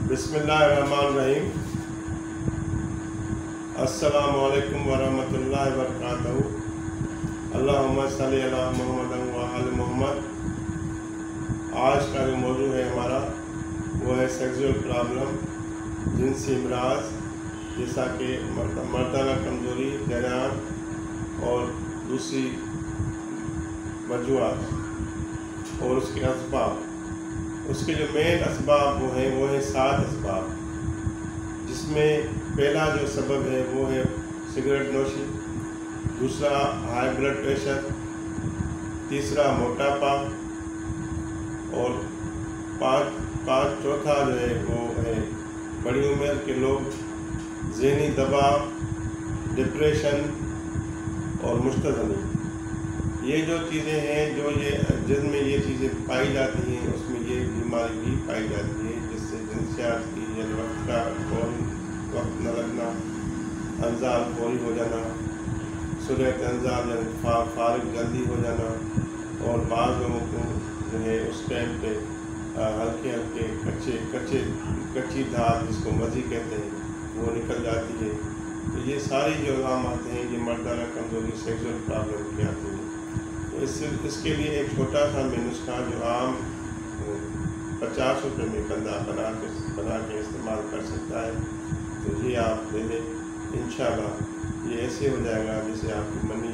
बिस्मिल्लाहिर्रहमानिर्रहीम। अस्सलामु अलैकुम वरहमतुल्लाहि वबरकातुहू। अल्लाहुम्मा सल्ली अला मुहम्मद व आले मोहम्मद। आज का जो मौजू है हमारा वो है सेक्सुअल प्रॉब्लम, जिनसी इमराज, जैसा कि मर्दाना कमज़ोरी, जरान और दूसरी वजूहात और उसके असबाब। उसके जो मेन असबाब वो है 7 असबाब, जिसमें पहला जो सबब है वो है सिगरेट नोशी, दूसरा हाई ब्लड प्रेशर, तीसरा मोटापा और चौथा जो है वो है बड़ी उम्र के लोग, ज़हनी दबाव, डिप्रेशन और मुस्तज़नी। ये जो चीज़ें हैं जिनमें ये चीज़ें पाई जाती हैं, उसमें ये बीमारी भी पाई जाती है, जिससे जिनसियात की यानी वक्त न लगना, अंजाम फौरी हो जाना, सूरत अंजाम यानी फारिग जल्दी हो जाना, और बाज़ लोगों को जो है उस टाइम पे हल्के कच्ची धार, जिसको मज़ी कहते हैं, वो निकल जाती है। तो ये सारी जो अलामत हैं ये मर्दाना कमज़ोरी, सेक्सुअल प्रॉब्लम की आती है। तो इसके लिए एक छोटा सा नुस्खा जो आम 50 रुपये में बंदा बना के इस्तेमाल कर सकता है, तो ये आप ले लें। इंशाल्लाह ये ऐसे हो जाएगा जैसे आपकी मनी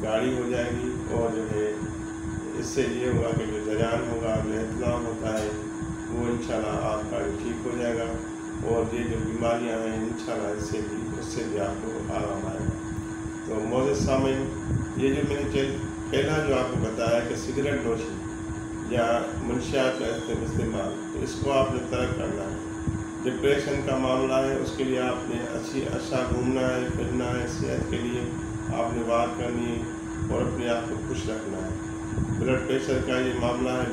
गाढ़ी हो जाएगी, और जो है इससे ये होगा कि जो जरान होगा, जो इत्लाम होता है, वो इंशाल्लाह आपका ठीक हो जाएगा, और ये जो बीमारियां हैं इंशाल्लाह उससे भी आपको आराम आएगा। तो मोअज़्ज़िज़ सामीन, ये जो मैंने पहला जो आपको बताया कि सिगरेट नोशी या मुनशियात का इस्तेमाल, तो इसको आपने तर्क करना है। डिप्रेशन का मामला है, उसके लिए आपने अच्छा घूमना है, फिरना है, सेहत के लिए आपने बात करनी है और अपने आप को खुश रखना है। ब्लड प्रेशर का ये मामला है,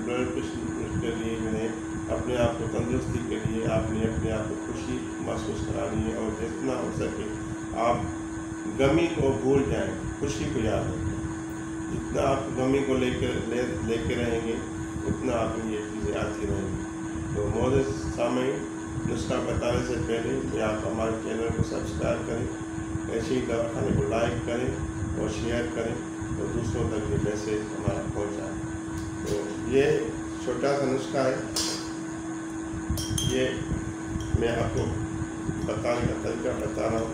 ब्लड प्रेशर के लिए जो है अपने आप को तंदुरुस्ती के लिए आपने अपने आप को खुशी महसूस करानी है, और जितना हो सके आप गमी को भूल जाएं, खुशी को याद रखें। जितना आप गमी को लेके रहेंगे उतना आप ये चीज़ें आती रहेंगी। तो मोअज़्ज़िज़ सामीन, नुस्खा बताने से पहले आप हमारे चैनल को सब्सक्राइब करें, ऐसे ही दवाखाने को लाइक करें और शेयर करें, और दूसरों तक ये मैसेज हमारा पहुँचाएँ। तो ये छोटा सा नुस्खा है, ये मैं आपको बताने का तरीका बता रहा हूँ।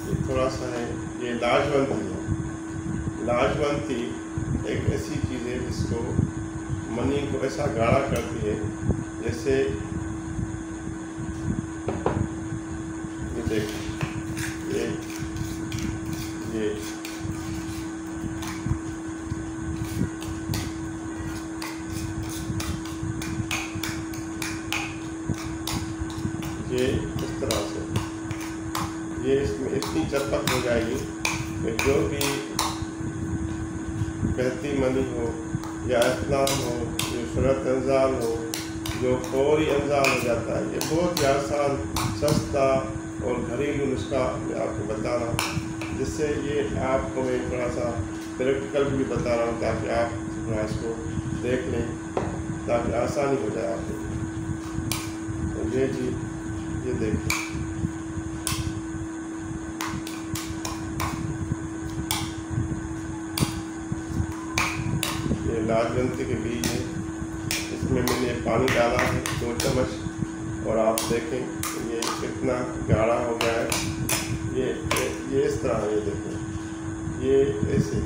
ये थोड़ा सा है, ये लाजवंती एक ऐसी चीज़ है जिसको मनी को ऐसा गाढ़ा करती है, जैसे ये देख ये इस तरह से ये इसमें इतनी चपक हो जाएगी कि जो भी बहती मनी हो या इस्लाम हो, जो सूरत अंजाम हो, जो फौरी अंजाम हो जाता है, ये बहुत ही आसान, सस्ता और घरेलू नुस्खा मैं आपको बता रहा हूँ, जिससे ये आपको मैं थोड़ा सा प्रैक्टिकल भी बता रहा हूँ, ताकि आप थोड़ा इसको देख लें, ताकि आसानी हो जाए आपको। तो ये देखिए, लाजवंती के बीज है, इसमें मैंने पानी डाला है 2 चम्मच, और आप देखें ये कितना गाढ़ा हो गया है। ये इस तरह, ये देखें, ये ऐसे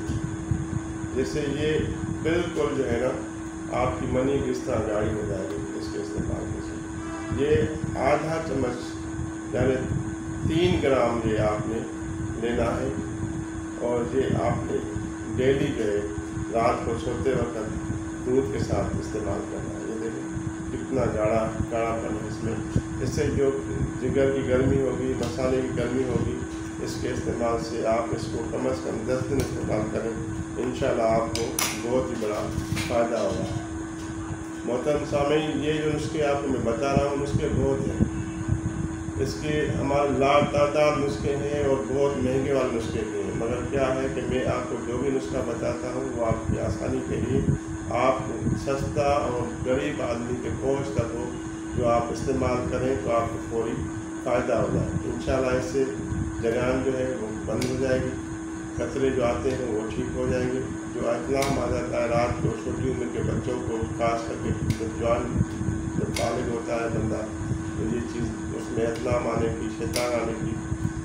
जैसे ये बिल्कुल जो है ना आपकी मनी इस तरह गाढ़ी हो जाएगी इसके इस्तेमाल से। ये आधा चम्मच यानी 3 ग्राम ये आपने लेना है, और ये आपने डेली जो है रात को सोते वक्त दूध के साथ इस्तेमाल करना है। ये देखें कितना गाढ़ापन है इसमें। इससे जो जिगर की गर्मी होगी, मसाले की गर्मी होगी, इसके इस्तेमाल से आप इसको कम से कम 10 दिन इस्तेमाल करें, इंशाल्लाह आपको बहुत ही बड़ा फ़ायदा होगा। मोहतरम सामीन, ये जो नुस्खे आपको मैं बता रहा हूँ, नुस्खे बहुत हैं। इसके हमारे लातादाद नुस्खे हैं और बहुत महंगे वाले नुस्खे भी हैं, मगर क्या है कि मैं आपको जो भी नुस्खा बताता हूँ वो आपकी आसानी के लिए, आप सस्ता और गरीब आदमी के पहुँच तक हो, جو آپ استعمال کریں تو آپ کو فوری فائدہ ہو جائے. انشاءاللہ اس سے جریان جو ہے وہ بند ہو جائے گی، قطرے جو آتے ہیں وہ ٹھیک ہو جائیں گے. جو اطلاع آ جاتا ہے رات کو چھوٹی عمر کے بچوں کو، خاص کر کے جب بالغ ہوتا ہے بندہ، تو یہ چیز اس میں اطلاع آنے کی، شیطان آنے کی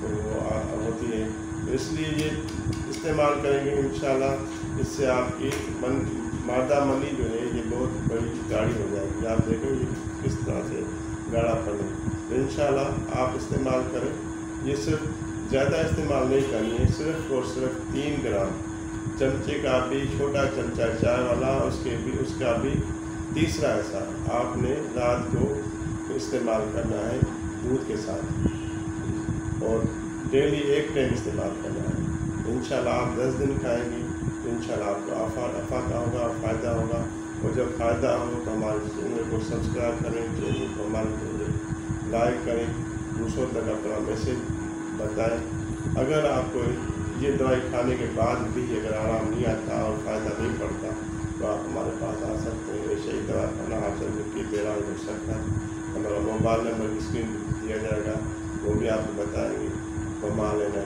وہ ہوتی ہے. اس لیے یہ استعمال کریں گے انشاءاللہ. اس سے آپ کی مادہ منی جو ہے یہ بہت بڑی گاڑی ہو جائے گی. آپ دیکھیں یہ کس طرح سے گاڑا پڑے. انشاءاللہ آپ استعمال کریں. یہ صرف زیادہ استعمال نہیں کرنی ہے، صرف اور صرف 3 گرام چمچے کا بھی، چھوٹا چمچہ چائے والا اس کا بھی تیسرا حصہ آپ نے رات کو استعمال کرنا ہے دودھ کے ساتھ، اور ڈیلی 1 ٹائم استعمال کرنا ہے. انشاءاللہ آپ 10 دن کھائیں گے تو انشاءاللہ آپ کو افاقہ ہوگا اور فائدہ ہوگا. اور جب فائدہ ہو تو ہمارے چینل کو سبسکرائب کریں، چینل کو ہمارے لائک کریں، دوسروں تک اپنا میسیج بتائیں. اگر آپ کو یہ دوائی کھانے کے بعد بھی اگر آرام نہیں آتا اور فائدہ نہیں پڑتا تو آپ ہمارے پاس آ سکتے ہیں. ایسے ہی دوا کھانا حاصل کی بیران ہو سکتا ہے. ہمارا موبائل نمبر اسکرین دیا جائے گا، وہ بھی آپ کو بتائیں گے. وہ مان لینا